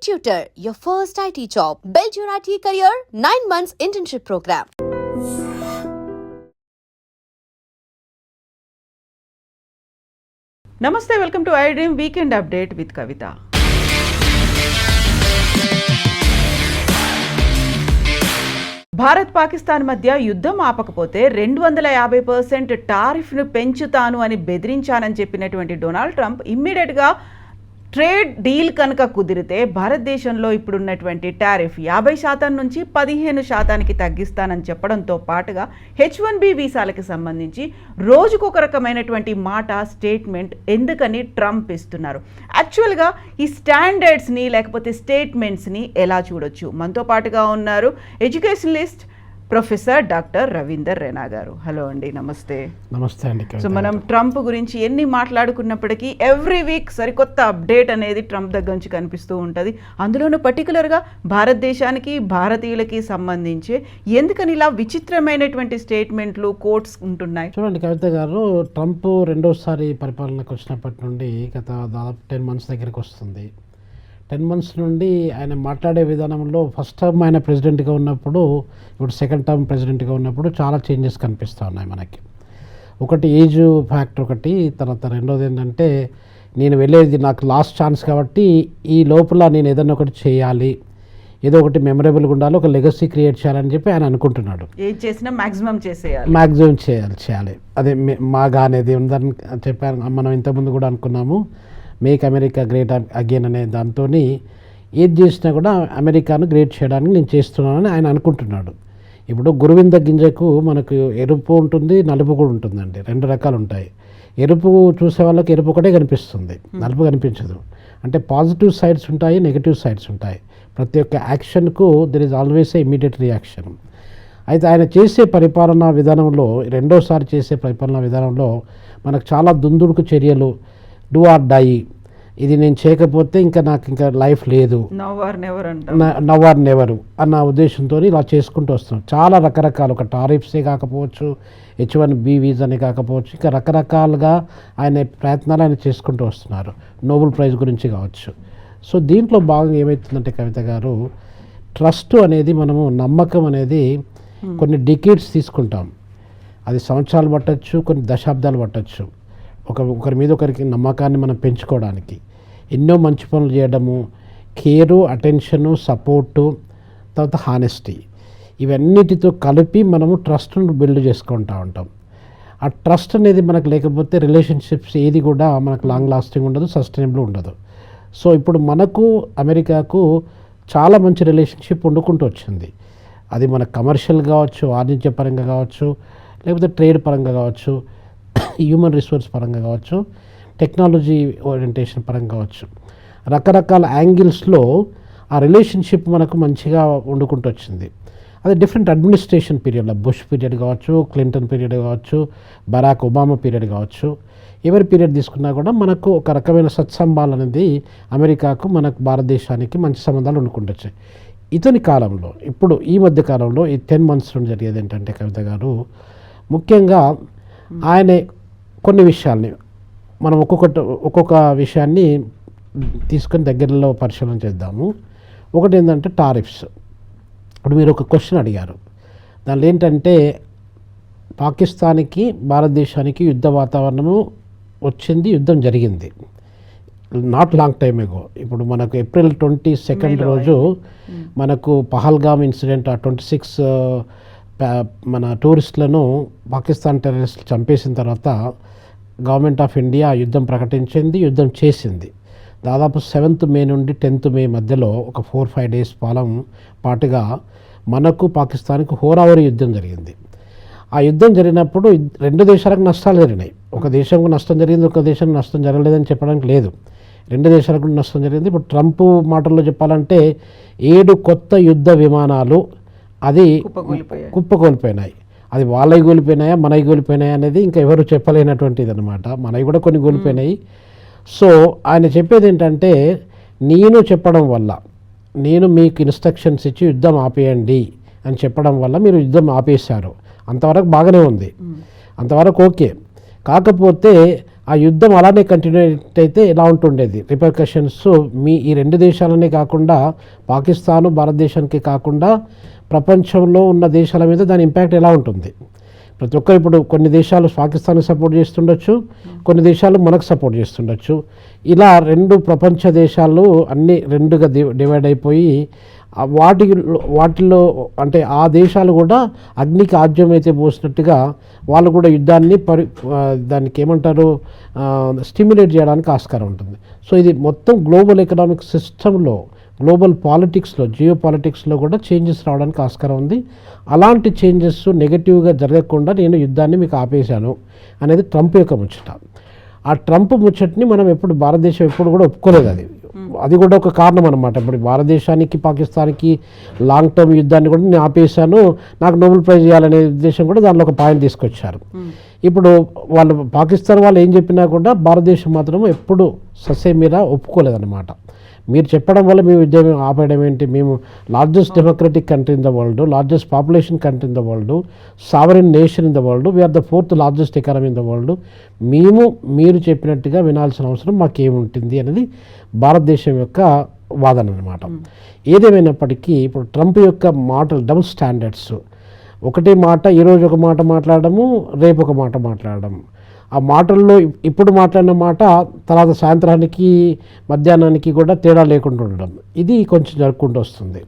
Tutor, your first IT job. Build your IT career, 9 months internship program. నమస్తే, welcome to iDream weekend update with Kavitha. Bharat Pakistan మధ్య యుద్ధం ఆపకపోతే 250% టారిఫ్ను పెంచుతాను అని బెదిరించానని చెప్పినటువంటి డొనాల్డ్ ట్రంప్ ఇమ్మీడియట్గా ట్రేడ్ డీల్ కనుక కుదిరితే భారతదేశంలో ఇప్పుడున్నటువంటి టారిఫ్ 50% నుంచి 15% తగ్గిస్తానని చెప్పడంతో పాటుగా H1B వీసాలకి సంబంధించి రోజుకొక రకమైనటువంటి మాట స్టేట్మెంట్ ఎందుకని ట్రంప్ ఇస్తున్నారు. యాక్చువల్గా ఈ స్టాండర్డ్స్ని లేకపోతే స్టేట్మెంట్స్ని ఎలా చూడొచ్చు? మనతో పాటుగా ఉన్నారు ఎడ్యుకేషనలిస్ట్ ప్రొఫెసర్ డాక్టర్ రవీందర్ రేనా గారు. హలో అండి, నమస్తే. నమస్తే అండి. సో మనం ట్రంప్ గురించి ఎన్ని మాట్లాడుకున్నప్పటికీ ఎవ్రీ వీక్ సరికొత్త అప్డేట్ అనేది ట్రంప్ దగ్గర నుంచి కనిపిస్తూ ఉంటుంది. అందులోనూ పర్టికులర్గా భారతదేశానికి భారతీయులకి సంబంధించి ఎందుకని ఇలా విచిత్రమైనటువంటి స్టేట్మెంట్లు కోట్స్ ఉంటున్నాయి? చూడండి కవిత గారు, ట్రంప్ రెండోసారి పరిపాలనకు వచ్చినప్పటి నుండి గత దాదాపు 10 months దగ్గరికి వస్తుంది. 10 months నుండి ఆయన మాట్లాడే విధానంలో ఫస్ట్ టర్మ్ ఆయన ప్రెసిడెంట్గా ఉన్నప్పుడు, ఇప్పుడు సెకండ్ టర్మ్ ప్రెసిడెంట్గా ఉన్నప్పుడు చాలా చేంజెస్ కనిపిస్తూ ఉన్నాయి మనకి. ఒకటి ఏజ్ ఫ్యాక్టర్, ఒకటి తర్వాత రెండోది ఏంటంటే నేను వెళ్ళేది నాకు లాస్ట్ ఛాన్స్ కాబట్టి ఈ లోపల నేను ఏదైనా ఒకటి చేయాలి, ఏదో ఒకటి మెమరబుల్గా ఉండాలి, ఒక లెగసీ క్రియేట్ చేయాలని చెప్పి ఆయన అనుకుంటున్నాడు. ఏం చేసినా మ్యాక్సిమం చేయాలి. అదే మాగా అనేది ఉందని చెప్పాను. మనం ఇంతకుముందు కూడా అనుకున్నాము, మేక్ అమెరికా గ్రేట్ అగైన్ అనే దాంతో ఏది చేసినా కూడా అమెరికాను గ్రేట్ చేయడానికి నేను చేస్తున్నానని ఆయన అనుకుంటున్నాడు. ఇప్పుడు గురువింద గింజకు మనకు ఎరుపు ఉంటుంది, నలుపు కూడా ఉంటుందండి. 2 రకాలు ఉంటాయి. ఎరుపు చూసే వాళ్ళకి ఎరుపు ఒకటే కనిపిస్తుంది, నలుపు కనిపించదు. అంటే పాజిటివ్ సైడ్స్ ఉంటాయి, నెగిటివ్ సైడ్స్ ఉంటాయి. ప్రతి ఒక్క యాక్షన్కు there is always a immediate reaction. అయితే ఆయన చేసే పరిపాలనా విధానంలో, రెండోసారి చేసే పరిపాలనా విధానంలో మనకు చాలా దుందుడుకు చర్యలు, డూ ఆర్ డై, ఇది నేను చేయకపోతే నాకు ఇంకా లైఫ్ లేదు, నవ్ ఆర్ నెవర్ అన్న ఉద్దేశంతో ఇలా చేసుకుంటూ వస్తున్నాం. చాలా రకరకాల, ఒక టారిఫ్సే కాకపోవచ్చు, H1B వీసానే కాకపోవచ్చు, ఇంకా రకరకాలుగా ఆయన ప్రయత్నాలు ఆయన చేసుకుంటూ వస్తున్నారు. నోబెల్ ప్రైజ్ గురించి కావచ్చు. సో దీంట్లో భాగంగా ఏమవుతుందంటే కవిత గారు, ట్రస్ట్ అనేది, మనము నమ్మకం అనేది కొన్ని డికేడ్స్ తీసుకుంటాం. అది సంవత్సరాలు పట్టచ్చు, కొన్ని దశాబ్దాలు పట్టచ్చు. ఒకరి మీద ఒకరికి నమ్మకాన్ని మనం పెంచుకోవడానికి ఎన్నో మంచి పనులు చేయడము, కేరు, అటెన్షను, సపోర్టు, తర్వాత హానెస్టీ, ఇవన్నిటితో కలిపి మనము ట్రస్ట్ను బిల్డ్ చేసుకుంటూ ఉంటాం. ఆ ట్రస్ట్ అనేది మనకు లేకపోతే రిలేషన్షిప్స్ ఏది కూడా మనకు లాంగ్ లాస్టింగ్ ఉండదు, సస్టైనబుల్ ఉండదు. సో ఇప్పుడు మనకు అమెరికాకు చాలా మంచి రిలేషన్షిప్ వండుకుంటూ వచ్చింది. అది మన కమర్షియల్ కావచ్చు, వాణిజ్యపరంగా కావచ్చు, లేకపోతే ట్రేడ్ పరంగా కావచ్చు, హ్యూమన్ రిసోర్స్ పరంగా కావచ్చు, టెక్నాలజీ ఓరియంటేషన్ పరంగా కావచ్చు, రకరకాల యాంగిల్స్లో ఆ రిలేషన్షిప్ మనకు మంచిగా వండుకుంటూ వచ్చింది. అది డిఫరెంట్ అడ్మినిస్ట్రేషన్ పీరియడ్లో, బుష్ పీరియడ్ కావచ్చు, క్లింటన్ పీరియడ్ కావచ్చు, బరాక్ ఒబామా పీరియడ్ కావచ్చు, ఎవరి పీరియడ్ తీసుకున్నా కూడా మనకు ఒక రకమైన సత్సంబాలు అనేది అమెరికాకు, మనకు భారతదేశానికి మంచి సంబంధాలు వండుకుంటూ. ఇతని కాలంలో, ఇప్పుడు ఈ మధ్య కాలంలో ఈ 10 months నుండి జరిగేది ఏంటంటే కవిత గారు, ముఖ్యంగా ఆయన కొన్ని విషయాల్ని మనం ఒక్కొక్క విషయాన్ని తీసుకొని దగ్గరలో పరిశీలన చేద్దాము. ఒకటి ఏంటంటే టారిఫ్స్. ఇప్పుడు మీరు ఒక క్వశ్చన్ అడిగారు, దానిలో ఏంటంటే పాకిస్తాన్కి భారతదేశానికి యుద్ధ వాతావరణము వచ్చింది, యుద్ధం జరిగింది నాట్ లాంగ్ టైమ్ ఎగో. ఇప్పుడు మనకు April 22 రోజు మనకు పహల్గామ్ ఇన్సిడెంట్, ఆ 26 మన టూరిస్టులను పాకిస్తాన్ టెర్రరిస్టులు చంపేసిన తర్వాత గవర్నమెంట్ ఆఫ్ ఇండియా యుద్ధం ప్రకటించింది, యుద్ధం చేసింది. దాదాపు 7th May నుండి 10th May మధ్యలో ఒక 4-5 days పాటుగా మనకు పాకిస్తాన్కి హోరావరి యుద్ధం జరిగింది. ఆ యుద్ధం జరిగినప్పుడు 2 దేశాలకు నష్టాలు జరిగినాయి. ఒక దేశంకు నష్టం జరిగింది, ఒక దేశానికి నష్టం జరగలేదని చెప్పడానికి లేదు. 2 దేశాలకు నష్టం జరిగింది. ఇప్పుడు ట్రంప్ మాటల్లో చెప్పాలంటే 7 కొత్త యుద్ధ విమానాలు అది కుప్పకూలిపోయినాయి. అది వాళ్ళవి కూలిపోయినాయా, మనవి కూలిపోయినాయా అనేది ఇంకా ఎవరు చెప్పలేనటువంటిది అనమాట. మనవి కూడా కొన్ని కూలిపోయినాయి. సో ఆయన చెప్పేది ఏంటంటే, నేను చెప్పడం వల్ల, నేను మీకు ఇన్స్ట్రక్షన్స్ ఇచ్చి యుద్ధం ఆపేయండి అని చెప్పడం వల్ల మీరు యుద్ధం ఆపేశారు. అంతవరకు బాగానే ఉంది, అంతవరకు ఓకే. కాకపోతే ఆ యుద్ధం అలానే కంటిన్యూ అయితే ఎలా ఉంటుండేది రిపర్కషన్స్ ఈ రెండు దేశాలనే కాకుండా పాకిస్తాను భారతదేశానికి కాకుండా ప్రపంచంలో ఉన్న దేశాల మీద దాని ఇంపాక్ట్ ఎలా ఉంటుంది. ప్రతి ఒక్కరు ఇప్పుడు కొన్ని దేశాలు పాకిస్తాన్కి సపోర్ట్ చేస్తుండొచ్చు, కొన్ని దేశాలు మనకు సపోర్ట్ చేస్తుండొచ్చు. ఇలా రెండు ప్రపంచ దేశాలు అన్నీ రెండుగా డివైడ్ అయిపోయి వాటిలో అంటే ఆ దేశాలు కూడా అగ్నికి ఆజ్యం అయితే పోసినట్టుగా వాళ్ళు కూడా యుద్ధాన్ని దానికి ఏమంటారు స్టిమ్యులేట్ చేయడానికి ఆస్కారం ఉంటుంది. సో ఇది మొత్తం గ్లోబల్ ఎకనామిక్ సిస్టంలో, గ్లోబల్ పాలిటిక్స్లో, జియో పాలిటిక్స్లో కూడా చేంజెస్ రావడానికి ఆస్కారం ఉంది. అలాంటి చేంజెస్ నెగటివ్గా జరగకుండా నేను యుద్ధాన్ని మీకు ఆపేశాను అనేది ట్రంప్ యొక్క ముచ్చట. ఆ ట్రంప్ ముచ్చట్ని మనం భారతదేశం ఎప్పుడు కూడా ఒప్పుకోలేదు. అది కూడా ఒక కారణం అనమాట. ఇప్పుడు భారతదేశానికి పాకిస్తాన్కి లాంగ్ టర్మ్ యుద్ధాన్ని కూడా నేను ఆపేశాను, నాకు నోబెల్ ప్రైజ్ ఇవ్వాలనే ఉద్దేశం కూడా దానిలో ఒక పాయింట్ తీసుకొచ్చారు. ఇప్పుడు పాకిస్తాన్ వాళ్ళు ఏం చెప్పినా కూడా భారతదేశం మాత్రం ఎప్పుడు ససేమిరా ఒప్పుకోలేదన్నమాట. మీరు చెప్పడం వల్ల మేము యుద్ధం ఆపేయడం ఏంటి, మేము largest democratic country in the world, largest population country in the world, sovereign nation in the world, we are the 4th largest economy in the world, మీరు చెప్పినట్టుగా వినాల్సిన అవసరం మాకేముంటుంది అనేది భారతదేశం యొక్క వాదన అనమాట. ఏదేమైనప్పటికీ ఇప్పుడు ట్రంప్ యొక్క మాటలు డబుల్ స్టాండర్డ్స్, ఒకటే మాట ఈరోజు ఒక మాట మాట్లాడము, రేపు ఒక మాట మాట్లాడడం, ఆ మాటల్లో ఇప్పుడు మాట్లాడిన మాట తర్వాత సాయంత్రానికి మధ్యాహ్నానికి కూడా తేడా లేకుండా ఉండడం, ఇది కొంచెం జరుపుకుంటూ వస్తుంది.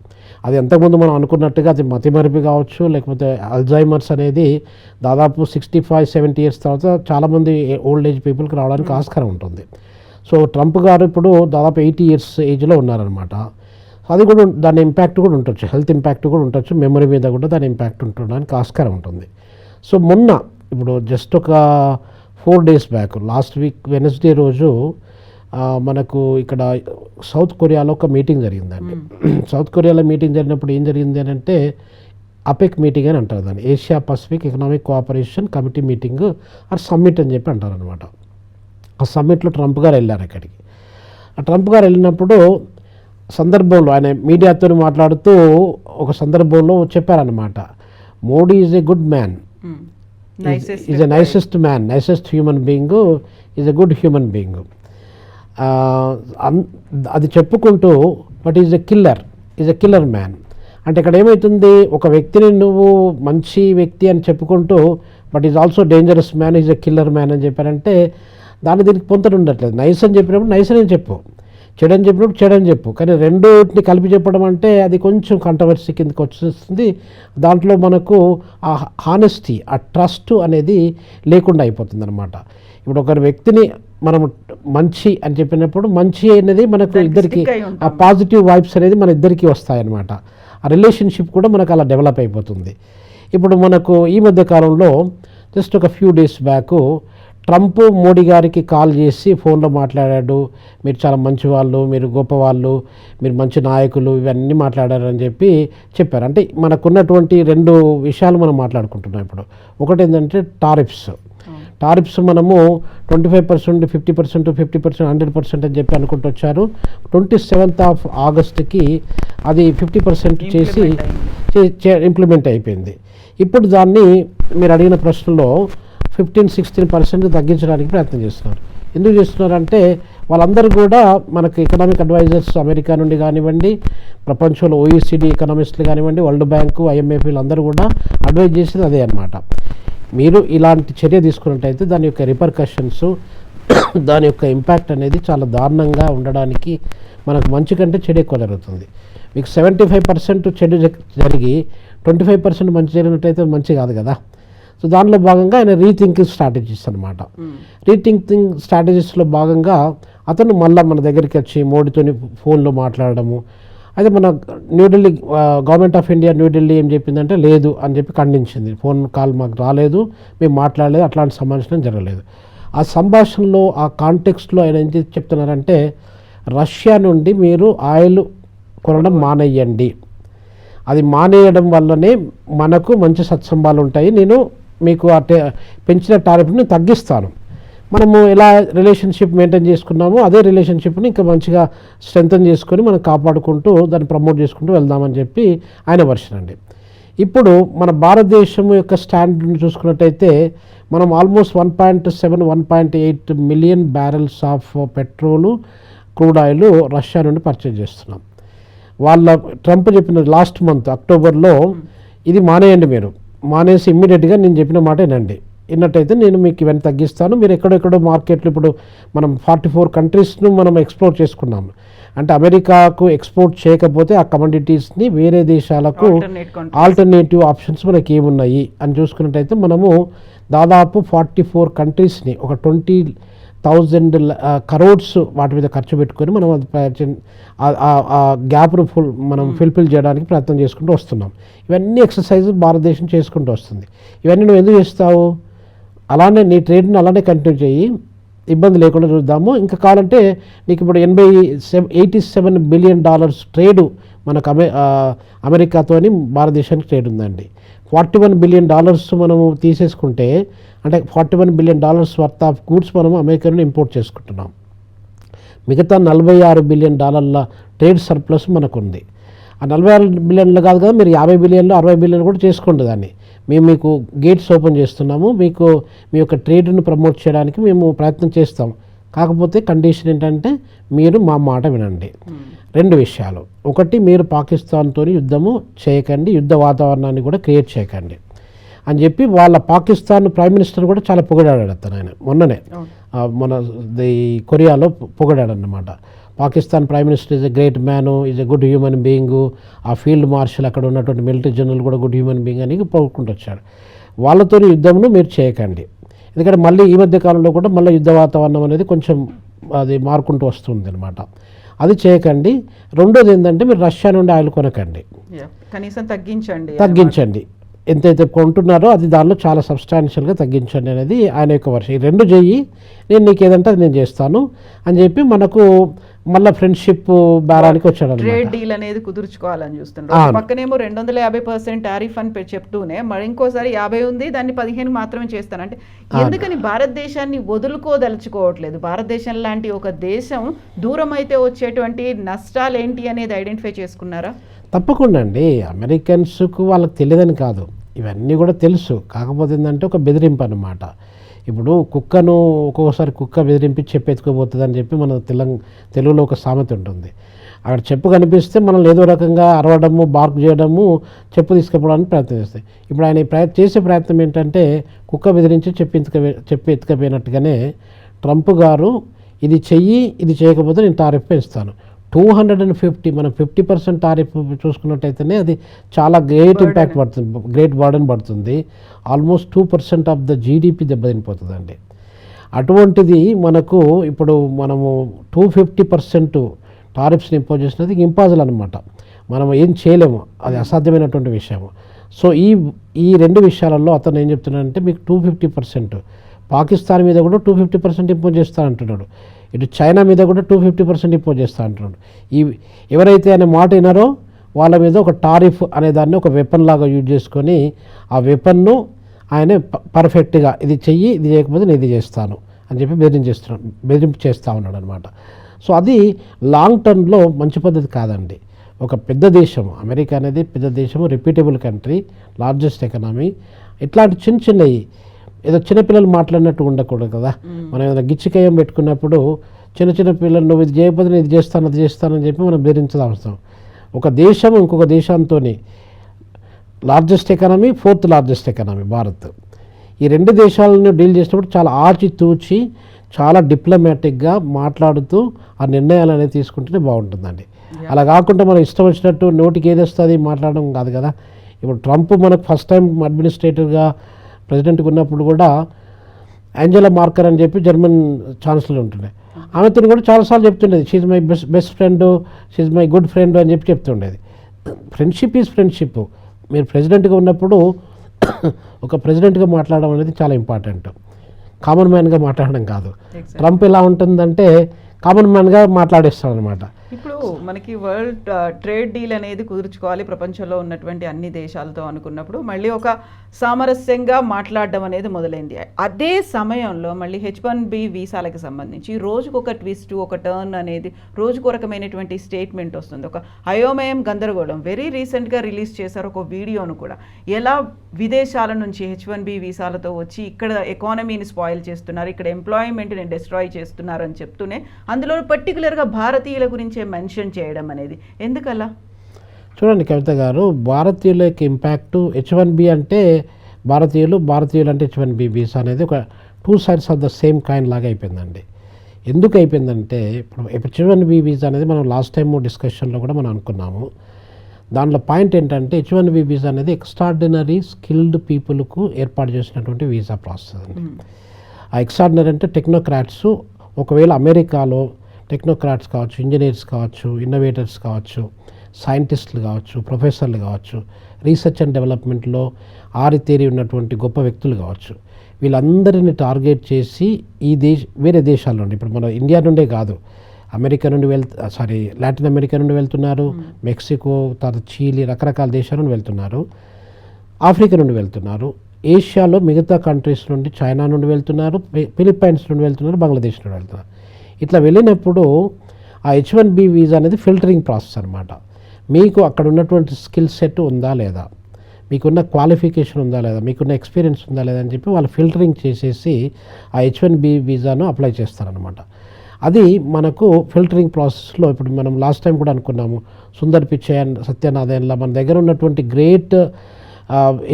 అది ఎంతకుముందు మనం అనుకున్నట్టుగా అది మతిమరిపి కావచ్చు, లేకపోతే అల్జైమర్స్ అనేది దాదాపు 65-70 ఇయర్స్ తర్వాత చాలామంది ఓల్డ్ ఏజ్ పీపుల్కి రావడానికి ఆస్కారం ఉంటుంది. సో ట్రంప్ గారు ఇప్పుడు దాదాపు 80 ఇయర్స్ ఏజ్లో ఉన్నారనమాట. అది కూడా దాని ఇంపాక్ట్ కూడా ఉండొచ్చు, హెల్త్ ఇంపాక్ట్ కూడా ఉండొచ్చు, మెమరీ మీద కూడా దాని ఇంపాక్ట్ ఉండడానికి ఆస్కారం ఉంటుంది. సో మొన్న ఇప్పుడు జస్ట్ ఒక 4 days back, last week Wednesday రోజు మనకు ఇక్కడ సౌత్ కొరియాలో ఒక మీటింగ్ జరిగిందండి. సౌత్ కొరియాలో మీటింగ్ జరిగినప్పుడు ఏం జరిగింది అని అంటే అపెక్ మీటింగ్ అని అంటారు దాన్ని, Asia Pacific economic cooperation committee meeting or summit అని చెప్పి అంటారు అనమాట. ఆ సమ్మిట్లో ట్రంప్ గారు వెళ్ళారు అక్కడికి. ఆ ట్రంప్ గారు వెళ్ళినప్పుడు సందర్భంలో ఆయన మీడియాతో మాట్లాడుతూ ఒక సందర్భంలో చెప్పారనమాట, Modi is a good man, is a nicest man, nicest human being, is a good human being. అది చెప్పుకుంటూ but is a killer man అంటే ఇక్కడ ఏమవుతుంది, ఒక వ్యక్తిని నువ్వు మంచి వ్యక్తి అని చెప్పుకుంటూ but is also dangerous man, is a killer man అని చెప్పారంటే దీనికి పొంతన ఉండట్లేదు. నైస్ అని చెప్పినప్పుడు నైస్ అని చెప్పు, చెడు అని చెప్పినప్పుడు చెడు అని చెప్పు, కానీ రెండుని కలిపి చెప్పడం అంటే అది కొంచెం కంట్రవర్సీ కిందకి వచ్చేస్తుంది. దాంట్లో మనకు ఆ హానెస్టీ, ఆ ట్రస్ట్ అనేది లేకుండా అయిపోతుంది అనమాట. ఇప్పుడు ఒకరి వ్యక్తిని మనం మంచి అని చెప్పినప్పుడు మంచి అనేది మనకు ఇద్దరికి ఆ పాజిటివ్ వైబ్స్ అనేది మన ఇద్దరికి వస్తాయన్నమాట. ఆ రిలేషన్షిప్ కూడా మనకు అలా డెవలప్ అయిపోతుంది. ఇప్పుడు మనకు ఈ మధ్య కాలంలో జస్ట్ ఒక few days back Trump Modi గారికి కాల్ చేసి ఫోన్లో మాట్లాడాడు, మీరు చాలా మంచి వాళ్ళు, మీరు గొప్పవాళ్ళు, మీరు మంచి నాయకులు, ఇవన్నీ మాట్లాడారని చెప్పారు. అంటే మనకున్నటువంటి 2 విషయాలు మనం మాట్లాడుకుంటున్నాం ఇప్పుడు. ఒకటి ఏంటంటే టారిఫ్స్ మనము 25%, 50%, 50%, 100% అని చెప్పి అనుకుంటూ వచ్చారు. 27th ఆగస్టుకి అది 50% చేసి ఇంప్లిమెంట్ అయిపోయింది. ఇప్పుడు దాన్ని మీరు అడిగిన ప్రశ్నలో 15-16% తగ్గించడానికి ప్రయత్నం చేస్తున్నారు. ఎందుకు చేస్తున్నారంటే వాళ్ళందరూ కూడా మనకు ఎకనామిక్ అడ్వైజర్స్ అమెరికా నుండి కానివ్వండి, ప్రపంచంలో OECD ఎకనామిస్టులు కానివ్వండి, వరల్డ్ బ్యాంకు, IMF వీళ్ళందరూ కూడా అడ్వైజ్ చేసేది అదే అనమాట. మీరు ఇలాంటి చర్య తీసుకున్నట్టయితే దాని యొక్క రిపర్కషన్స్, దాని యొక్క ఇంపాక్ట్ అనేది చాలా దారుణంగా ఉండడానికి మనకు మంచి కంటే చెడు ఎక్కువ జరుగుతుంది. మీకు 75% చెడు జరిగి 25% మంచి జరిగినట్టయితే మంచి కాదు కదా. సో దానిలో భాగంగా ఆయన రీథింకింగ్ స్ట్రాటజీస్ అనమాట. రీథింకింగ్ స్ట్రాటజీస్లో భాగంగా అతను మళ్ళీ మన దగ్గరికి వచ్చి మోడీతోని ఫోన్లో మాట్లాడడము. అయితే మన New Delhi government of India New Delhi ఏం చెప్పిందంటే లేదు అని చెప్పి ఖండించింది. ఫోన్ కాల్ మాకు రాలేదు, మేము మాట్లాడలేదు, అట్లాంటి సంభాషణ జరగలేదు. ఆ సంభాషణలో ఆ కాంటెక్స్ట్లో ఆయన ఏం చెప్తున్నారంటే రష్యా నుండి మీరు ఆయిల్ కొనడం మానేయండి, అది మానేయడం వల్లనే మనకు మంచి సత్సంబాలు ఉంటాయి, నేను మీకు పెంచిన టారిఫ్ని తగ్గిస్తాను, మనము ఎలా రిలేషన్షిప్ మెయింటైన్ చేసుకున్నామో అదే రిలేషన్షిప్ని ఇంకా మంచిగా స్ట్రెంథన్ చేసుకొని మనం కాపాడుకుంటూ దాన్ని ప్రమోట్ చేసుకుంటూ వెళ్దామని చెప్పి ఆయన వర్షన్ అండి. ఇప్పుడు మన భారతదేశం యొక్క స్టాండర్డ్ని చూసుకున్నట్టయితే మనం almost 1.8 million barrels of petrol crude oil Russia నుండి పర్చేజ్ చేస్తున్నాం. వాళ్ళ ట్రంప్ చెప్పిన లాస్ట్ మంత్ అక్టోబర్లో ఇది మానేయండి, మీరు మానేసి ఇమ్మీడియట్గా నేను చెప్పిన మాట వినండి, విన్నట్టయితే నేను మీకు ఇవన్నీ తగ్గిస్తాను, మీరు ఎక్కడెక్కడో మార్కెట్లు ఇప్పుడు మనం 44 కంట్రీస్ను మనం ఎక్స్ప్లోర్ చేసుకున్నాము. అంటే అమెరికాకు ఎక్స్పోర్ట్ చేయకపోతే ఆ కమోడిటీస్ని వేరే దేశాలకు ఆల్టర్నేటివ్ ఆప్షన్స్ మనకి ఏమున్నాయి అని చూసుకున్నట్టయితే మనము దాదాపు 44 కంట్రీస్ని ఒక 20,000 crores వాటి మీద ఖర్చు పెట్టుకొని మనం ఆ గ్యాప్ను మనం ఫుల్ఫిల్ చేయడానికి ప్రయత్నం చేసుకుంటూ వస్తున్నాం. ఇవన్నీ ఎక్సర్సైజ్ భారతదేశం చేసుకుంటూ వస్తుంది. ఇవన్నీ నువ్వు ఎందుకు చేస్తావు? అలానే నీ ట్రేడ్ని అలానే కంటిన్యూ చేయి, ఇబ్బంది లేకుండా చూద్దాము. ఇంకా కావాలంటే నీకు ఇప్పుడు $87 బిలియన్ ట్రేడు మనకు అమెరికాతోని భారతదేశానికి ట్రేడ్ ఉందండి. $41 బిలియన్ మనము తీసేసుకుంటే అంటే $41 బిలియన్ వర్త్ ఆఫ్ గూడ్స్ మనము అమెరికా నుండి ఇంపోర్ట్ చేసుకుంటున్నాం. మిగతా $46 బిలియన్ ట్రేడ్ సర్ప్లస్ మనకు ఉంది. ఆ 46 బిలియన్లు కాదు కదా, మీరు 50 బిలియన్లు 60 బిలియన్ కూడా చేసుకోండి. దాన్ని మేము మీకు గేట్స్ ఓపెన్ చేస్తున్నాము, మీకు మీ యొక్క ట్రేడ్ను ప్రమోట్ చేయడానికి మేము ప్రయత్నం చేస్తాం. కాకపోతే కండిషన్ ఏంటంటే మీరు మా మాట వినండి. 2 విషయాలు. ఒకటి, మీరు పాకిస్తాన్తో యుద్ధము చేయకండి, యుద్ధ వాతావరణాన్ని కూడా క్రియేట్ చేయకండి అని చెప్పి వాళ్ళ పాకిస్తాన్ ప్రైమ్ మినిస్టర్ కూడా చాలా పొగిడాడు అతను. ఆయన మొన్ననే మన కొరియాలో పొగిడాడు అన్నమాట. Pakistan prime minister is a great man, is a good human being, ఆ ఫీల్డ్ మార్షల్ అక్కడ ఉన్నటువంటి మిలిటరీ జనరల్ కూడా గుడ్ హ్యూమన్ బీయింగ్ అని పొగుడుకుంటూ వచ్చాడు. వాళ్ళతో యుద్ధంను మీరు చేయకండి, ఎందుకంటే మళ్ళీ ఈ మధ్య కాలంలో కూడా మళ్ళీ యుద్ధ వాతావరణం అనేది కొంచెం అది మారుకుంటూ వస్తుంది అనమాట. అది చేయకండి. రెండోది ఏంటంటే మీరు రష్యా నుండి ఆయిల్ కొనకండి, కనీసం తగ్గించండి. ఎంతైతే కొంటున్నారో అది దానిలో చాలా సబ్స్టాన్షియల్గా తగ్గించండి అనేది ఆయన యొక్క వర్షం. ఈ 2 చెయ్యి, నేను నీకు ఏదంటే అది నేను చేస్తాను అని చెప్పి మనకు మళ్ళీ ఫ్రెండ్షిప్ బేరానికి వచ్చాడు. ట్రేడ్ డీల్ అనేది కుదుర్చుకోవాలని చూస్తున్నారు. పక్కనేమో 250% టారిఫ్ అని చెప్తూనే మరి ఇంకోసారి 50 ఉంది, దాన్ని 15 మాత్రమే చేస్తాను అంటే ఎందుకని భారతదేశాన్ని వదులుకోదలుచుకోవట్లేదు? భారతదేశం లాంటి ఒక దేశం దూరం అయితే వచ్చేటువంటి నష్టాలు ఏంటి అనేది ఐడెంటిఫై చేసుకున్నారా? తప్పకుండా అండి. అమెరికన్స్కు వాళ్ళకి తెలియదని కాదు, ఇవన్నీ కూడా తెలుసు. కాకపోతే ఏంటంటే ఒక బెదిరింపు అన్నమాట. ఇప్పుడు కుక్కను ఒక్కొక్కసారి కుక్క బెదిరింపి చెప్పెత్తుకోబోతుంది అని చెప్పి మన తెలుగులో ఒక సామెత ఉంటుంది. అక్కడ చెప్పు కనిపిస్తే మనం ఏదో రకంగా అరవడము, బార్క్ చేయడము, చెప్పు తీసుకుపోవడానికి ప్రయత్నం చేస్తాయి. ఇప్పుడు ఆయన చేసే ప్రయత్నం ఏంటంటే కుక్క బెదిరించి చెప్పు ఎత్తుకపోయినట్టుగానే ట్రంప్ గారు ఇది చెయ్యి, ఇది చేయకపోతే నేను టారిఫ్ పెంచుతాను 250, మనం 50% టారిఫ్ చూసుకున్నట్టయితేనే అది చాలా గ్రేట్ ఇంపాక్ట్ పడుతుంది, గ్రేట్ బర్డెన్ పడుతుంది. ఆల్మోస్ట్ 2% ఆఫ్ ద జీడిపి దెబ్బతినిపోతుందండి. అటువంటిది మనకు ఇప్పుడు మనము 250% టారిఫ్స్ని ఇంపోజ్ చేసినది ఇంపాసిబుల్ అనమాట. మనం ఏం చేయలేము, అది అసాధ్యమైనటువంటి విషయము. సో ఈ 2 విషయాలలో అతను ఏం చెప్తున్నాడంటే మీకు 250%, పాకిస్తాన్ మీద కూడా 250% ఇంపోజ్ చేస్తానంటున్నాడు, ఇటు చైనా మీద కూడా 250% ఇంపోజ్ చేస్తా అంటున్నాడు. ఎవరైతే ఆయన మాట వినారో వాళ్ళ మీద ఒక టారిఫ్ అనే దాన్ని ఒక వెపన్ లాగా యూజ్ చేసుకొని ఆ వెపన్ను ఆయన పర్ఫెక్ట్గా ఇది చెయ్యి, ఇది చేయకపోతే నేను ఇది చేస్తాను అని చెప్పి బెదిరింపు చేస్తూ ఉన్నాడు అనమాట. సో అది లాంగ్ టర్మ్లో మంచి పద్ధతి కాదండి. ఒక పెద్ద దేశం అమెరికా అనేది పెద్ద దేశము, రిపీటబుల్ కంట్రీ, లార్జెస్ట్ ఎకనామీ, ఇట్లాంటి చిన్నవి ఏదో చిన్నపిల్లలు మాట్లాడినట్టు ఉండకూడదు కదా. మనం ఏదైనా గిచ్చికయం పెట్టుకున్నప్పుడు చిన్న పిల్లలు నువ్వు ఇది చేయకపోతే నేను ఇది చేస్తాను, అది చేస్తానని చెప్పి మనం బెదిరించడం అవసరం. ఒక దేశం ఇంకొక దేశంతో largest economy, 4th largest economy Bharat. ఈ 2 దేశాలను డీల్ చేసినప్పుడు చాలా ఆచితూచి చాలా డిప్లొమాటిక్గా మాట్లాడుతూ ఆ నిర్ణయాలు అనేది తీసుకుంటేనే బాగుంటుందండి. అలా కాకుండా మనం ఇష్టం వచ్చినట్టు నోటికి ఏది వస్తుంది మాట్లాడడం కాదు కదా. ఇప్పుడు ట్రంప్ మనకు ఫస్ట్ టైం అడ్మినిస్ట్రేటివ్గా ప్రెసిడెంట్గా ఉన్నప్పుడు కూడా యాంజెలా మార్కర్ అని చెప్పి జర్మన్ ఛాన్సలర్ ఉంటుండే, ఆమెతో కూడా చాలాసార్లు చెప్తుండేది she's my best friend, she's my good friend అని చెప్పి చెప్తుండేది. Friendship is friendship. మీరు ప్రెసిడెంట్గా ఉన్నప్పుడు ఒక ప్రెసిడెంట్గా మాట్లాడడం అనేది చాలా ఇంపార్టెంట్, కామన్ మ్యాన్గా మాట్లాడడం కాదు. ట్రంప్ ఎలా ఉంటుందంటే కామన్ మ్యాన్గా మాట్లాడేస్తాడు అనమాట. ఇప్పుడు మనకి వరల్డ్ ట్రేడ్ డీల్ అనేది కుదుర్చుకోవాలి ప్రపంచంలో ఉన్నటువంటి అన్ని దేశాలతో అనుకున్నప్పుడు మళ్ళీ ఒక సామరస్యంగా మాట్లాడడం అనేది మొదలైంది. అదే సమయంలో మళ్ళీ H1B వీసాలకు సంబంధించి రోజుకు ఒక ట్విస్ట్, ఒక టర్న్ అనేది రోజుకు రకమైనటువంటి స్టేట్మెంట్ వస్తుంది. ఒక అయోమయం, గందరగోళం. వెరీ రీసెంట్గా రిలీజ్ చేశారు ఒక వీడియోను కూడా, ఎలా విదేశాల నుంచి H1B వీసాలతో వచ్చి ఇక్కడ ఎకానమీని స్పాయిల్ చేస్తున్నారు, ఇక్కడ ఎంప్లాయ్మెంట్ని డిస్ట్రాయ్ చేస్తున్నారు అని చెప్తూనే అందులో పర్టికులర్గా భారతీయుల గురించే మెన్షన్ చేయడం అనేది ఎందుకలా? చూడండి కవిత గారు, భారతీయులకి ఇంపాక్టు H1B అంటే భారతీయులు అంటే H1B వీసా అనేది ఒక 2 sides of the same coin లాగా అయిపోయిందండి. ఎందుకు అయిపోయిందంటే ఇప్పుడు H1B వీసా అనేది మనం లాస్ట్ టైం డిస్కషన్లో కూడా మనం అనుకున్నాము. దాంట్లో పాయింట్ ఏంటంటే H1B వీసా అనేది ఎక్స్ట్రాడినరీ స్కిల్డ్ పీపుల్కు ఏర్పాటు చేసినటువంటి వీసా ప్రాసెస్ అండి. ఆ ఎక్స్ట్రాడినరీ అంటే టెక్నోక్రాట్స్, ఒకవేళ అమెరికాలో టెక్నోక్రాట్స్ కావచ్చు, ఇంజనీర్స్ కావచ్చు, ఇన్నోవేటర్స్ కావచ్చు, సైంటిస్టులు కావచ్చు, ప్రొఫెసర్లు కావచ్చు, రీసెర్చ్ అండ్ డెవలప్మెంట్లో ఆరితేరి ఉన్నటువంటి గొప్ప వ్యక్తులు కావచ్చు, వీళ్ళందరినీ టార్గెట్ చేసి వేరే దేశాల నుండి, ఇప్పుడు మన ఇండియా నుండే కాదు, అమెరికా నుండి లాటిన్ అమెరికా నుండి వెళ్తున్నారు, మెక్సికో, తర్వాత చీలీ, రకరకాల దేశాల నుండి వెళ్తున్నారు, ఆఫ్రికా నుండి వెళ్తున్నారు, ఏషియాలో మిగతా కంట్రీస్ నుండి, చైనా నుండి వెళ్తున్నారు, ఫిలిప్పైన్స్ నుండి వెళ్తున్నారు, బంగ్లాదేశ్ నుండి వెళ్తున్నారు. ఇట్లా వెళ్ళినప్పుడు ఆ H1B వీసా అనేది ఫిల్టరింగ్ ప్రాసెస్ అనమాట. మీకు అక్కడ ఉన్నటువంటి స్కిల్ సెట్ ఉందా లేదా, మీకున్న క్వాలిఫికేషన్ ఉందా లేదా, మీకున్న ఎక్స్పీరియన్స్ ఉందా లేదా అని చెప్పి వాళ్ళు ఫిల్టరింగ్ చేసేసి ఆ H1B వీసాను అప్లై చేస్తారనమాట. అది మనకు ఫిల్టరింగ్ ప్రాసెస్లో ఇప్పుడు మనం లాస్ట్ టైం కూడా అనుకున్నాము, సుందర్ పిచ్చై అండ్ సత్యనారాయణలా మన దగ్గర ఉన్నటువంటి గ్రేట్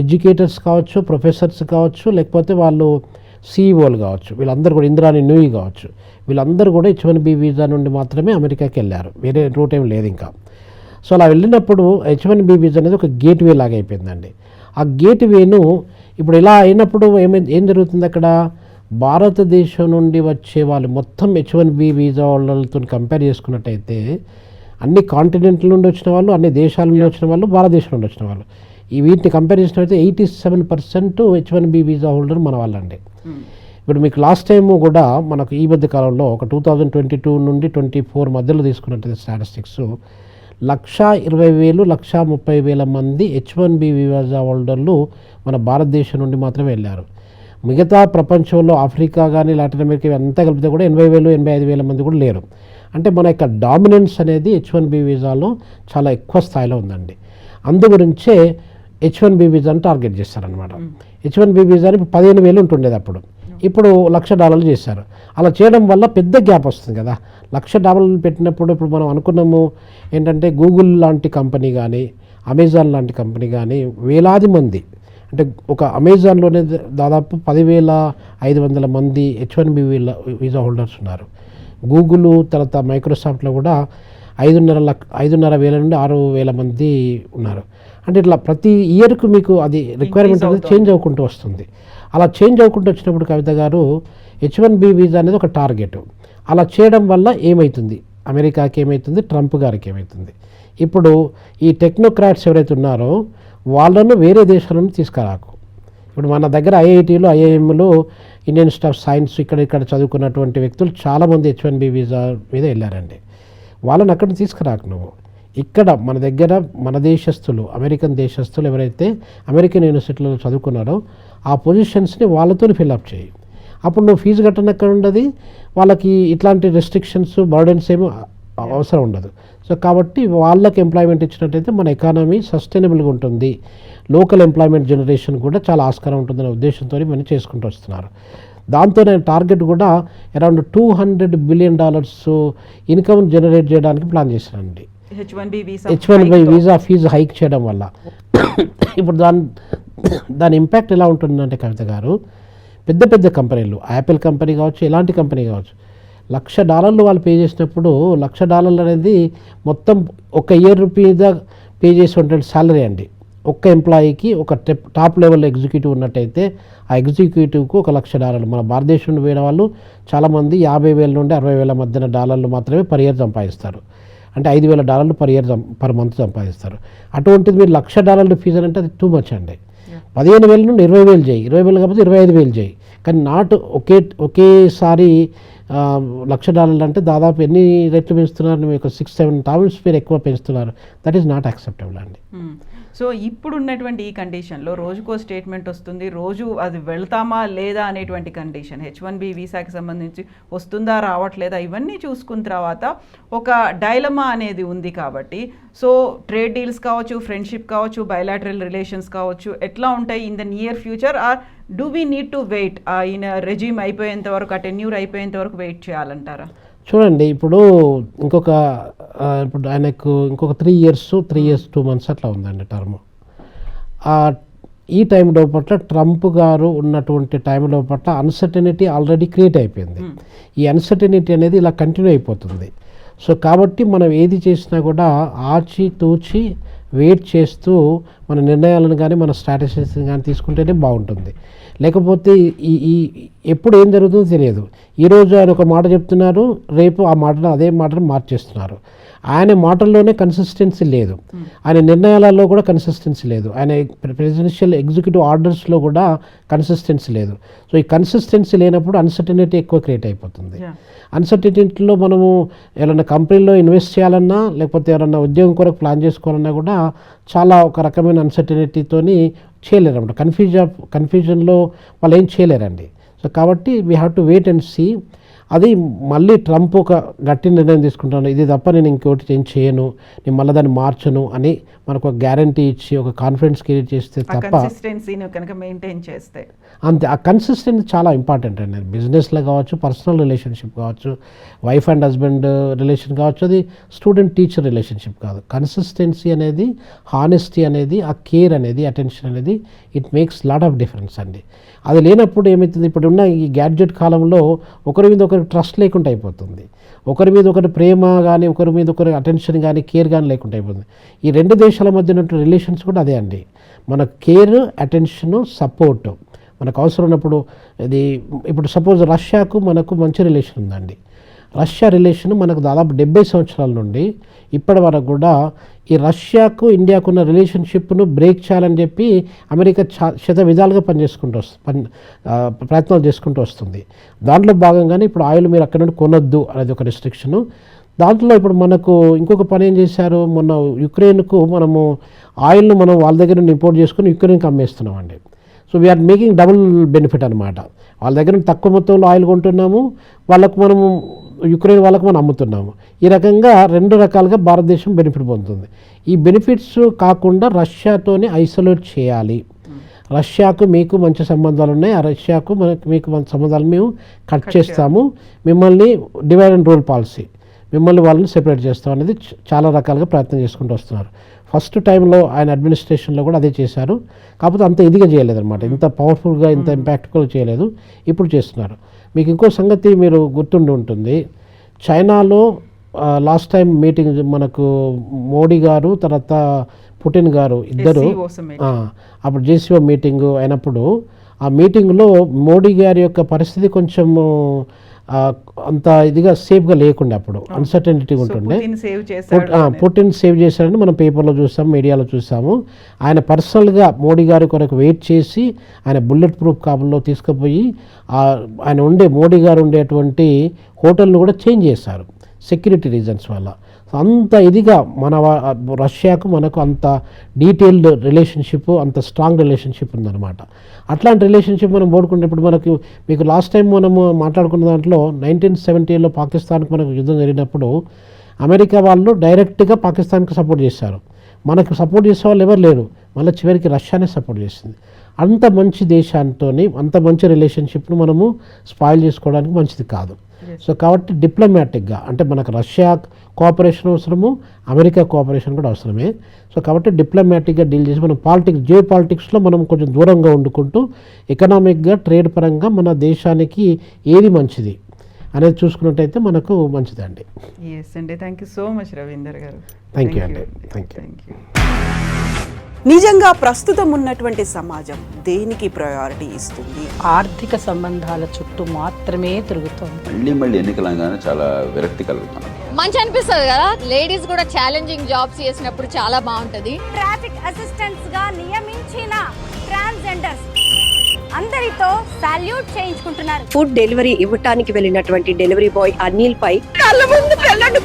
ఎడ్యుకేటర్స్ కావచ్చు, ప్రొఫెసర్స్ కావచ్చు, లేకపోతే వాళ్ళు CEO కావచ్చు, వీళ్ళందరూ కూడా ఇంద్రాణి నూయి కావచ్చు, వీళ్ళందరూ కూడా H1B వీసా నుండి మాత్రమే అమెరికాకి వెళ్ళారు, వేరే రూట్ ఏం లేదు ఇంకా. సో అలా వెళ్ళినప్పుడు H1B వీసా అనేది ఒక గేట్వే లాగా అయిపోయిందండి. ఆ గేట్వేను ఇప్పుడు ఇలా అయినప్పుడు ఏం జరుగుతుంది, అక్కడ భారతదేశం నుండి వచ్చే వాళ్ళు మొత్తం H1B వీసా వాళ్ళతో కంపేర్ చేసుకున్నట్టయితే అన్ని కాంటినెంట్ల నుండి వచ్చిన వాళ్ళు, అన్ని దేశాల నుండి వచ్చిన వాళ్ళు, భారతదేశం నుండి వచ్చిన వాళ్ళు, వీటిని కంపేర్ చేసినట్టయితే 87% H1B వీసా హోల్డర్ మన వాళ్ళండి. ఇప్పుడు మీకు లాస్ట్ టైం కూడా మనకు ఈ మధ్య కాలంలో ఒక 2022 నుండి 24 మధ్యలో తీసుకున్నట్టు స్టాటిస్టిక్స్ 1,20,000, 1,30,000 మంది H1B వీసా హోల్డర్లు మన భారతదేశం నుండి మాత్రమే వెళ్ళారు. మిగతా ప్రపంచంలో ఆఫ్రికా కానీ లాటిన్ అమెరికా అంతా కలిపితే కూడా 80,000, 85,000 మంది కూడా లేరు. అంటే మన యొక్క డామినెన్స్ అనేది H1B వీసాలో చాలా ఎక్కువ స్థాయిలో ఉందండి. అందు గురించే H1B వీసాను టార్గెట్ చేస్తారనమాట. H1B వీసాని 15,000 ఉంటుండేది అప్పుడు, ఇప్పుడు $1,00,000 చేశారు. అలా చేయడం వల్ల పెద్ద గ్యాప్ వస్తుంది కదా. $1,00,000 పెట్టినప్పుడు ఇప్పుడు మనం అనుకున్నాము ఏంటంటే గూగుల్ లాంటి కంపెనీ కానీ, అమెజాన్ లాంటి కంపెనీ కానీ వేలాది మంది, అంటే ఒక అమెజాన్లోనే దాదాపు 10,500 మంది H1B వీసా హోల్డర్స్ ఉన్నారు. గూగుల్ తర్వాత మైక్రోసాఫ్ట్లో కూడా 5,500 నుండి 6,000 మంది ఉన్నారు. అంటే ఇట్లా ప్రతి ఇయర్కు మీకు అది రిక్వైర్మెంట్ అనేది చేంజ్ అవ్వకుంటూ వస్తుంది. అలా చేంజ్ అవ్వకుంటూ వచ్చినప్పుడు కవిత గారు H1B వీసా అనేది ఒక టార్గెట్. అలా చేయడం వల్ల ఏమవుతుంది, అమెరికాకి ఏమవుతుంది, ట్రంప్ గారికి ఏమవుతుంది, ఇప్పుడు ఈ టెక్నోక్రాట్స్ ఎవరైతే ఉన్నారో వాళ్ళను వేరే దేశాల నుంచి తీసుకురాకు. ఇప్పుడు మన దగ్గర IITలు, IIMలు, ఇండియన్ ఇన్స్టిట్యూట్ ఆఫ్ సైన్స్ ఇక్కడ చదువుకున్నటువంటి వ్యక్తులు చాలామంది H1B వీసా మీద వెళ్ళారండి. వాళ్ళని అక్కడ తీసుకురాకు నువ్వు. ఇక్కడ మన దగ్గర మన దేశస్తులు, అమెరికన్ దేశస్తులు ఎవరైతే అమెరికన్ యూనివర్సిటీలో చదువుకున్నారో ఆ పొజిషన్స్ని వాళ్ళతో ఫిల్అప్ చేయి. అప్పుడు నువ్వు ఫీజు కట్టనక్కడ ఉండదు, వాళ్ళకి ఇట్లాంటి రెస్ట్రిక్షన్స్, బర్డెన్స్ ఏమీ అవసరం ఉండదు. సో కాబట్టి వాళ్ళకి ఎంప్లాయ్మెంట్ ఇచ్చినట్టయితే మన ఎకానమీ సస్టైనబుల్గా ఉంటుంది, లోకల్ ఎంప్లాయ్మెంట్ జనరేషన్ కూడా చాలా ఆస్కారం ఉంటుందనే ఉద్దేశంతో ఇవన్నీ చేసుకుంటూ వస్తున్నారు. దాంతో నేను టార్గెట్ కూడా అరౌండ్ $200 బిలియన్ ఇన్కమ్ జనరేట్ చేయడానికి ప్లాన్ చేశానండి. H1B వీసా ఫీజు హైక్ చేయడం వల్ల ఇప్పుడు దాని ఇంపాక్ట్ ఎలా ఉంటుందంటే కవిత గారు, పెద్ద పెద్ద కంపెనీలు, యాపిల్ కంపెనీ కావచ్చు, ఎలాంటి కంపెనీ కావచ్చు, $1,00,000 వాళ్ళు పే చేసినప్పుడు $1,00,000 అనేది మొత్తం ఒక ఇయర్ మీద పే చేసేటువంటి శాలరీ అండి. ఒక్క ఎంప్లాయీకి ఒక టాప్ లెవెల్ ఎగ్జిక్యూటివ్ ఉన్నట్టయితే ఆ ఎగ్జిక్యూటివ్కు $1,00,000. మన భారతదేశం నుండి పోయిన వాళ్ళు చాలామంది 50,000 నుండి 60,000 మధ్యన డాలర్లు మాత్రమే పర్ ఇయర్ సంపాదిస్తారు. అంటే $5,000 పర్ మంత్ సంపాదిస్తారు. అటువంటిది మీరు $1,00,000 ఫీజు అంటే అది టూ మచ్ అండి. 15,000 నుండి 20,000 చేయి, 20,000 కాకపోతే 25,000 చేయి, కానీ ఒకేసారి $1,00,000 అంటే దాదాపు ఎన్ని రెట్లు పెంచుతున్నారు, మీకు 6-7 times మీరు ఎక్కువ పెంచుతున్నారు. దట్ ఈస్ నాట్ యాక్సెప్టబుల్ అండి. సో ఇప్పుడు ఉన్నటువంటి ఈ కండిషన్లో రోజుకో స్టేట్మెంట్ వస్తుంది, రోజు అది వెళ్తామా లేదా అనేటువంటి కండిషన్, H1B వీసాకి సంబంధించి వస్తుందా రావట్లేదా ఇవన్నీ చూసుకున్న తర్వాత ఒక డైలమా అనేది ఉంది. కాబట్టి సో ట్రేడ్ డీల్స్ కావచ్చు, ఫ్రెండ్షిప్ కావచ్చు, బయలాటరల్ రిలేషన్స్ కావచ్చు, ఎట్లా ఉంటాయి in the near future? Or do we need to wait, ఈయన రెజ్యూమ్ అయిపోయేంత వరకు, ఆ టెన్యూర్ అయిపోయేంత వరకు వెయిట్ చేయాలంటారా? చూడండి, ఇప్పుడు ఇప్పుడు ఆయనకు ఇంకొక 3 years 2 months అట్లా ఉందండి టర్మ్. ఈ టైం లోపల ట్రంప్ గారు ఉన్నటువంటి టైం లోపల అన్సర్టనిటీ ఆల్రెడీ క్రియేట్ అయిపోయింది. ఈ అన్సర్టనిటీ అనేది ఇలా కంటిన్యూ అయిపోతుంది. సో కాబట్టి మనం ఏది చేసినా కూడా ఆచితూచి వెయిట్ చేస్తూ మన నిర్ణయాలను కానీ మన స్ట్రాటజీస్ని కానీ తీసుకుంటేనే బాగుంటుంది. లేకపోతే ఈ ఎప్పుడు ఏం జరుగుతుందో తెలియదు. ఈరోజు ఆయన ఒక మాట చెప్తున్నారు, రేపు ఆ మాటను అదే మాటను మార్చేస్తున్నారు. ఆయన మాటల్లోనే కన్సిస్టెన్సీ లేదు, ఆయన నిర్ణయాలలో కూడా కన్సిస్టెన్సీ లేదు, ఆయన ప్రెసిడెన్షియల్ ఎగ్జిక్యూటివ్ ఆర్డర్స్లో కూడా కన్సిస్టెన్సీ లేదు. సో ఈ కన్సిస్టెన్సీ లేనప్పుడు అన్సర్టనిటీ ఎక్కువ క్రియేట్ అయిపోతుంది. అన్సర్టనిటీలో మనము ఏదైనా కంపెనీలో ఇన్వెస్ట్ చేయాలన్నా, లేకపోతే ఎవరన్నా ఉద్యోగం కొరకు ప్లాన్ చేసుకోవాలన్నా కూడా చాలా ఒక రకమైన అన్సర్టనిటీతోని చేయలేరు అన్నమాట. కన్ఫ్యూజన్లో వాళ్ళు ఏం చేయలేరండి. సో కాబట్టి we have to wait and see. అది మళ్ళీ ట్రంప్ ఒక గట్టి నిర్ణయం తీసుకుంటాను, ఇది తప్ప నేను ఇంకోటి ఏం చేయను, నేను మళ్ళీ దాన్ని మార్చను అని మనకు ఒక గ్యారంటీ ఇచ్చి ఒక కాన్ఫిడెన్స్ క్రియేట్ చేస్తే తప్ప, కన్సిస్టెన్సీని కనుక మెయింటైన్ చేస్తే అంతే. ఆ కన్సిస్టెన్సీ చాలా ఇంపార్టెంట్ అండి. బిజినెస్లో కావచ్చు, పర్సనల్ రిలేషన్షిప్ కావచ్చు, వైఫ్ అండ్ హస్బెండ్ రిలేషన్ కావచ్చు, అది స్టూడెంట్ టీచర్ రిలేషన్షిప్ కాదు. కన్సిస్టెన్సీ అనేది, హానెస్టీ అనేది, ఆ కేర్ అనేది, అటెన్షన్ అనేది, it makes lot of difference అండి. అది లేనప్పుడు ఏమవుతుంది, ఇప్పుడున్న ఈ గ్యాడ్జెట్ కాలంలో ఒకరి మీద ఒకరికి ట్రస్ట్ లేకుండా అయిపోతుంది. ఒకరి మీద ఒకరి ప్రేమ కానీ, ఒకరి మీద ఒకరి అటెన్షన్ కానీ, కేర్ కానీ లేకుండా అయిపోతుంది. ఈ 2 దేశాల మధ్య ఉన్న రిలేషన్స్ కూడా అదే అండి. మన కేర్, అటెన్షను, సపోర్టు మనకు అవసరం ఉన్నప్పుడు. ఇది ఇప్పుడు సపోజ్ రష్యాకు మనకు మంచి రిలేషన్ ఉందండి. రష్యా రిలేషన్ మనకు దాదాపు 70 సంవత్సరాల నుండి ఇప్పటి వరకు కూడా ఈ రష్యాకు ఇండియాకు ఉన్న రిలేషన్షిప్ను బ్రేక్ చేయాలని చెప్పి అమెరికా శత విధాలుగా ప్రయత్నాలు చేసుకుంటూ వస్తుంది. దాంట్లో భాగంగానే ఇప్పుడు ఆయిల్ మీరు అక్కడ నుండి కొనొద్దు అనేది ఒక రిస్ట్రిక్షను. దాంట్లో ఇప్పుడు మనకు ఇంకొక పని ఏం చేశారు, మొన్న యుక్రెయిన్కు మనము ఆయిల్ను మనం వాళ్ళ దగ్గర నుండి ఇంపోర్ట్ చేసుకుని యుక్రెయిన్కి అమ్మేస్తున్నామండి. So we are making double benefit అనమాట. వాళ్ళ దగ్గర తక్కువ మొత్తంలో ఆయిల్ కొంటున్నాము, వాళ్ళకు మనము యుక్రెయిన్ వాళ్ళకు మనం అమ్ముతున్నాము. ఈ రకంగా 2 రకాలుగా భారతదేశం బెనిఫిట్ పొందుతుంది. ఈ బెనిఫిట్స్ కాకుండా రష్యాతోనే ఐసోలేట్ చేయాలి. రష్యాకు మీకు మంచి సంబంధాలు ఉన్నాయి, ఆ రష్యాకు మీకు మంచి సంబంధాలు మేము కట్ చేస్తాము, మిమ్మల్ని డివైడ్ అండ్ రూల్ పాలసీ, మిమ్మల్ని వాళ్ళని సెపరేట్ చేస్తాం అనేది చాలా రకాలుగా ప్రయత్నం చేసుకుంటూ వస్తున్నారు. ఫస్ట్ టైంలో ఆయన అడ్మినిస్ట్రేషన్లో కూడా అదే చేశారు, కాకపోతే అంత ఇదిగా చేయలేదన్నమాట, ఇంత పవర్ఫుల్గా ఇంత ఇంపాక్ట్ఫుల్ చేయలేదు. ఇప్పుడు చేస్తున్నారు. మీకు ఇంకో సంగతి మీరు గుర్తుండి ఉంటుంది, చైనాలో లాస్ట్ టైం మీటింగ్ మనకు మోడీ గారు తర్వాత పుటిన్ గారు ఇద్దరు అప్పుడు JCO మీటింగ్ అయినప్పుడు, ఆ మీటింగ్లో మోడీ గారి యొక్క పరిస్థితి కొంచెము అంత ఇదిగా సేఫ్గా లేకుండా అప్పుడు అన్సర్టనిటీ ఉంటుండే. పుటిన్ సేవ్ చేశారని మనం పేపర్లో చూసాము, మీడియాలో చూసాము. ఆయన పర్సనల్గా మోడీ గారి కొరకు వెయిట్ చేసి ఆయన బుల్లెట్ ప్రూఫ్ కార్లో తీసుకుపోయి ఆయన మోడీ గారు ఉండేటువంటి హోటల్ను కూడా చేంజ్ చేశారు సెక్యూరిటీ రీజన్స్ వల్ల. అంత ఇదిగా మన రష్యాకు మనకు అంత డీటెయిల్డ్ రిలేషన్షిప్, అంత స్ట్రాంగ్ రిలేషన్షిప్ ఉందన్నమాట. అట్లాంటి రిలేషన్షిప్ మనం పోడుకున్నప్పుడు మీకు లాస్ట్ టైం మనము మాట్లాడుకున్న దాంట్లో 1970లో పాకిస్తాన్కి మనకు యుద్ధం జరిగినప్పుడు అమెరికా వాళ్ళు డైరెక్ట్గా పాకిస్తాన్కి సపోర్ట్ చేశారు. మనకు సపోర్ట్ చేసే వాళ్ళు ఎవరు లేరు, మళ్ళీ చివరికి రష్యానే సపోర్ట్ చేసింది. అంత మంచి దేశాంతో అంత మంచి రిలేషన్షిప్ను మనము స్పాయిల్ చేసుకోవడానికి మంచిది కాదు. సో కాబట్టి డిప్లొమాటిక్గా, అంటే మనకు రష్యా కోఆపరేషన్ అవసరము, అమెరికా కోఆపరేషన్ కూడా అవసరమే. సో కాబట్టి డిప్లొమాటిక్గా డీల్ చేసి మనం జియో పాలిటిక్స్లో మనం కొంచెం దూరంగా వండుకుంటూ ఎకనామిక్గా, ట్రేడ్ పరంగా మన దేశానికి ఏది మంచిది అనేది చూసుకున్నట్టయితే మనకు మంచిదండి. ఎస్ అండి, thank you so much Ravinder గారు. థ్యాంక్ యూ అండి. Thank you. నిజంగా ప్రస్తుతం ఉన్నటువంటి సమాజం దేనికి ప్రయారిటీ ఇస్తుంది? ఆర్థిక సంబంధాల చుట్టూ మాత్రమే తిరుగుతుంది. మళ్ళీ ఎన్నికలంగానే చాలా విరక్తి కలుగుతాను. మంచి అనిపిస్తుంది కదా, లేడీస్ కూడా ఛాలెంజింగ్ జాబ్స్ చేసినప్పుడు చాలా బాగుంటది. ట్రాఫిక్ అసిస్టెంట్స్ గా నియమించిన ట్రాన్స్జెండర్స్ అందరితో సాల్యూట్ చేయించుకుంటున్నారు. ఫుడ్ డెలివరీ ఇవ్వటానికి వెళ్ళినటువంటి డెలివరీ బాయ్ అనిల్ పై కళ్ళ ముందు పెళ్ళండి